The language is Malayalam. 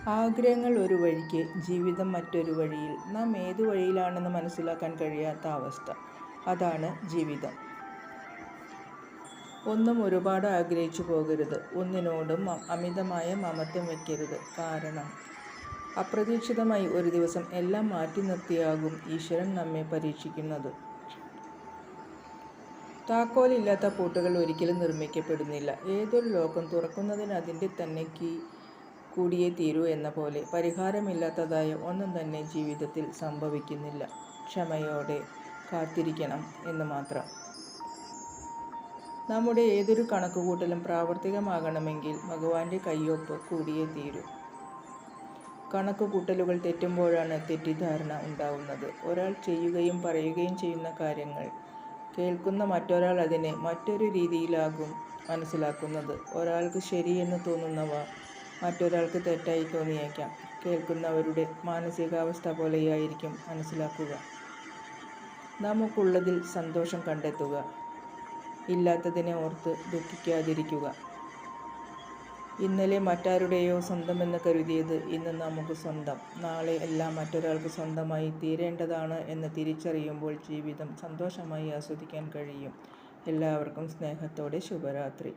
ആഗ്രഹങ്ങൾ ഒരു വഴിക്ക്, ജീവിതം മറ്റൊരു വഴിയിൽ. നാം ഏതു വഴിയിലാണെന്ന് മനസ്സിലാക്കാൻ കഴിയാത്ത അവസ്ഥ. അതാണ് ജീവിതം. ഒന്നും ഒരുപാട് ആഗ്രഹിച്ചു പോകരുത്. ഒന്നിനോടും അമിതമായ മമത്വം വയ്ക്കരുത്. കാരണം അപ്രതീക്ഷിതമായി ഒരു ദിവസം എല്ലാം മാറ്റി നിർത്തിയാകും ഈശ്വരൻ നമ്മെ പരീക്ഷിക്കുന്നത്. താക്കോലില്ലാത്ത പൂട്ടുകൾ ഒരിക്കലും നിർമ്മിക്കപ്പെടുന്നില്ല. ഏതൊരു ലോകം തുറക്കുന്നതിന് അതിൻ്റെ തന്നെ കീ കൂടിയേ തീരൂ എന്ന പോലെ പരിഹാരമില്ലാത്തതായ ഒന്നും തന്നെ ജീവിതത്തിൽ സംഭവിക്കുന്നില്ല. ക്ഷമയോടെ കാത്തിരിക്കണം എന്ന് മാത്രം. നമ്മുടെ ഏതൊരു കണക്കുകൂട്ടലും പ്രാവർത്തികമാകണമെങ്കിൽ ഭഗവാന്റെ കയ്യൊപ്പ് കൂടിയേ തീരൂ. കണക്കുകൂട്ടലുകൾ തെറ്റുമ്പോഴാണ് തെറ്റിദ്ധാരണ ഉണ്ടാവുന്നത്. ഒരാൾ ചെയ്യുകയും പറയുകയും ചെയ്യുന്ന കാര്യങ്ങൾ കേൾക്കുന്ന മറ്റൊരാൾ അതിനെ മറ്റൊരു രീതിയിലാകും മനസ്സിലാക്കുന്നത്. ഒരാൾക്ക് ശരിയെന്ന് തോന്നുന്നവ മറ്റൊരാൾക്ക് തെറ്റായി തോന്നിയേക്കാം. കേൾക്കുന്നവരുടെ മാനസികാവസ്ഥ പോലെയായിരിക്കും മനസ്സിലാക്കുക. നമുക്കുള്ളതിൽ സന്തോഷം കണ്ടെത്തുക. ഇല്ലാത്തതിനെ ഓർത്ത് ദുഃഖിക്കാതിരിക്കുക. ഇന്നലെ മറ്റാരുടെയോ സ്വന്തമെന്ന് കരുതിയത് ഇന്ന് നമുക്ക് സ്വന്തം. നാളെ എല്ലാം മറ്റൊരാൾക്ക് സ്വന്തമായി തീരേണ്ടതാണ് എന്ന് തിരിച്ചറിയുമ്പോൾ ജീവിതം സന്തോഷമായി ആസ്വദിക്കാൻ കഴിയും. എല്ലാവർക്കും സ്നേഹത്തോടെ ശുഭരാത്രി.